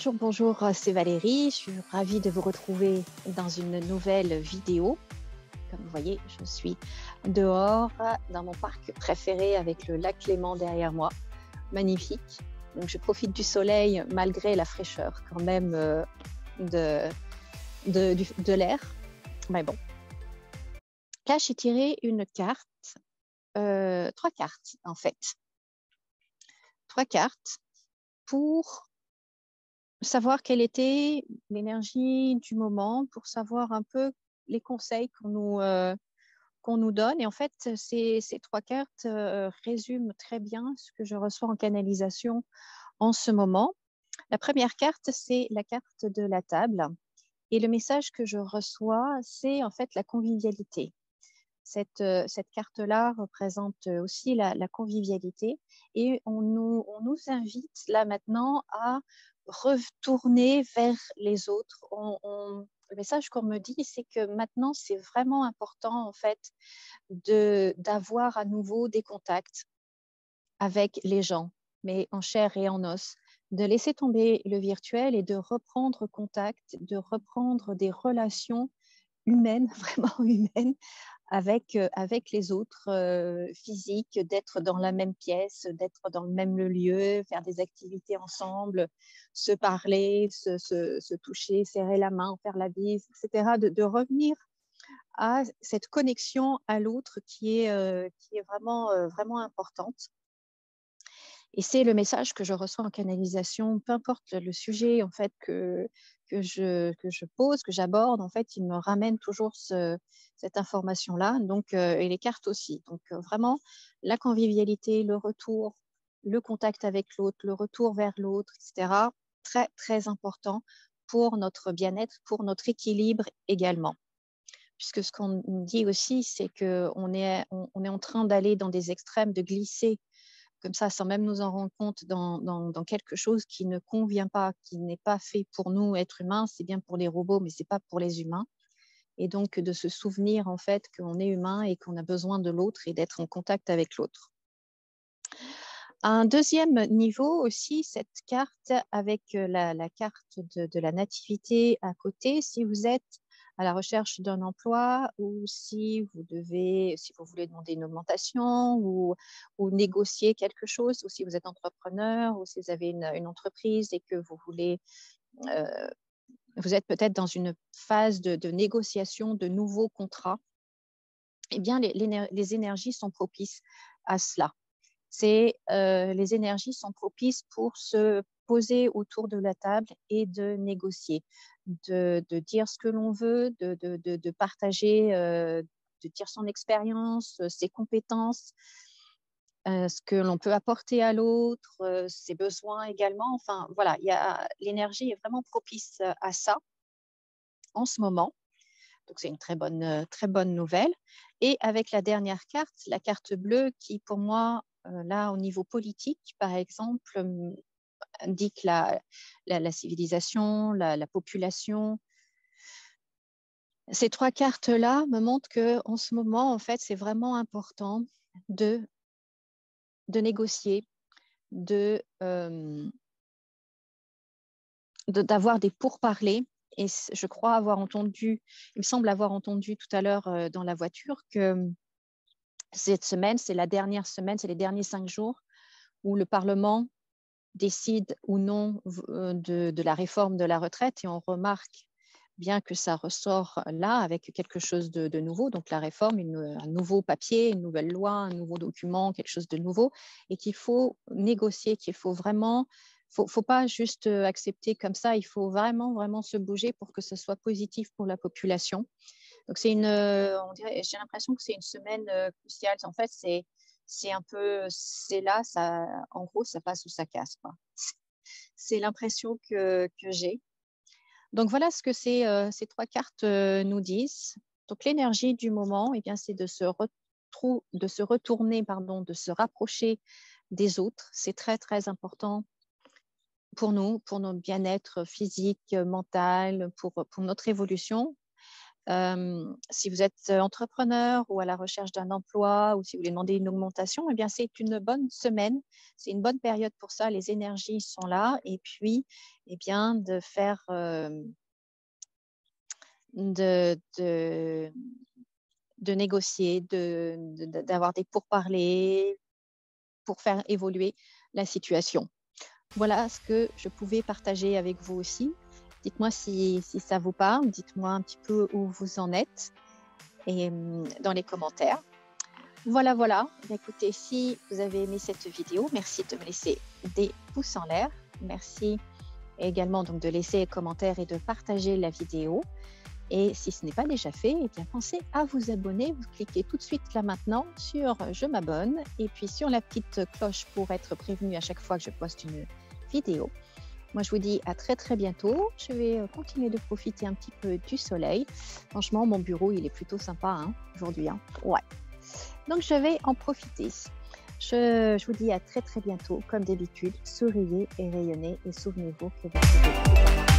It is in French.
Bonjour, bonjour, c'est Valérie. Je suis ravie de vous retrouver dans une nouvelle vidéo. Comme vous voyez, je suis dehors dans mon parc préféré avec le lac Léman derrière moi. Magnifique. Donc, je profite du soleil malgré la fraîcheur quand même de l'air. Mais bon. Là, j'ai tiré une carte, 3 cartes en fait. 3 cartes pour savoir quelle était l'énergie du moment, pour savoir un peu les conseils qu'on nous donne. Et en fait, ces 3 cartes résument très bien ce que je reçois en canalisation en ce moment. La première carte, c'est la carte de la table. Et le message que je reçois, c'est en fait la convivialité. Cette carte-là représente aussi la convivialité et on nous invite là maintenant à retourner vers les autres. Le message qu'on me dit, c'est que maintenant, c'est vraiment important en fait d'avoir à nouveau des contacts avec les gens, mais en chair et en os, de laisser tomber le virtuel et de reprendre contact, de reprendre des relations humaines, vraiment humaines, avec les autres physiques, d'être dans la même pièce, d'être dans le même lieu, faire des activités ensemble, se parler, se toucher, serrer la main, faire la bise, etc. De revenir à cette connexion à l'autre qui est vraiment, vraiment importante. Et c'est le message que je reçois en canalisation, peu importe le sujet en fait que je pose, que j'aborde, en fait, il me ramène toujours cette information-là, donc, et les cartes aussi. Donc, vraiment, la convivialité, le retour, le contact avec l'autre, le retour vers l'autre, etc., très, très important pour notre bien-être, pour notre équilibre également. Puisque ce qu'on dit aussi, c'est qu'on on est en train d'aller dans des extrêmes, de glisser comme ça, sans même nous en rendre compte, dans quelque chose qui ne convient pas, qui n'est pas fait pour nous, êtres humains. C'est bien pour les robots, mais ce n'est pas pour les humains. Et donc, de se souvenir, en fait, qu'on est humain et qu'on a besoin de l'autre et d'être en contact avec l'autre. Un deuxième niveau aussi, cette carte avec la carte de la nativité à côté, si vous êtes à la recherche d'un emploi ou si vous voulez demander une augmentation ou négocier quelque chose, ou si vous êtes entrepreneur ou si vous avez une entreprise et que vous êtes peut-être dans une phase de négociation de nouveaux contrats, eh bien, les énergies sont propices à cela. Les énergies sont propices pour se poser autour de la table et de négocier, de dire ce que l'on veut, de partager, de dire son expérience, ses compétences, ce que l'on peut apporter à l'autre, ses besoins également. Enfin, voilà, l'énergie est vraiment propice à ça en ce moment. Donc, c'est une très bonne nouvelle. Et avec la dernière carte, la carte bleue, qui pour moi, là, au niveau politique, par exemple, indique la civilisation, la population. Ces 3 cartes-là me montrent qu'en ce moment, en fait, c'est vraiment important de négocier, d'avoir des pourparlers. Et je crois avoir entendu, il me semble avoir entendu tout à l'heure dans la voiture que cette semaine, c'est la dernière semaine, c'est les derniers 5 jours où le Parlement décide ou non de la réforme de la retraite. Et on remarque bien que ça ressort là avec quelque chose de nouveau, donc la réforme, un nouveau papier, une nouvelle loi, un nouveau document, quelque chose de nouveau, et qu'il faut négocier, qu'il faut vraiment, faut pas juste accepter comme ça, il faut vraiment, vraiment se bouger pour que ce soit positif pour la population. Donc j'ai l'impression que c'est une semaine cruciale. En fait, c'est un peu, c'est là, ça, en gros, ça passe ou ça casse, quoi. C'est l'impression que j'ai. Donc voilà ce que ces 3 cartes nous disent. Donc l'énergie du moment, eh bien, c'est de se retourner, pardon, de se rapprocher des autres. C'est très, très important pour nous, pour notre bien-être physique, mental, pour notre évolution. Si vous êtes entrepreneur ou à la recherche d'un emploi ou si vous voulez demander une augmentation, eh bien, c'est une bonne semaine. C'est une bonne période pour ça. Les énergies sont là. Et puis, eh bien, de faire, de négocier, d'avoir des pourparlers pour faire évoluer la situation. Voilà ce que je pouvais partager avec vous aussi. Dites-moi si ça vous parle, dites-moi un petit peu où vous en êtes et dans les commentaires. Voilà. Écoutez, si vous avez aimé cette vidéo, merci de me laisser des pouces en l'air. Merci également donc de laisser des commentaires et de partager la vidéo. Et si ce n'est pas déjà fait, eh bien pensez à vous abonner. Vous cliquez tout de suite là maintenant sur « Je m'abonne » et puis sur la petite cloche pour être prévenu à chaque fois que je poste une vidéo. Moi, je vous dis à très très bientôt. Je vais continuer de profiter un petit peu du soleil. Franchement, mon bureau, il est plutôt sympa aujourd'hui. Ouais. Donc, je vais en profiter. Je vous dis à très très bientôt. Comme d'habitude, souriez et rayonnez et souvenez-vous que vous pouvez tout avoir.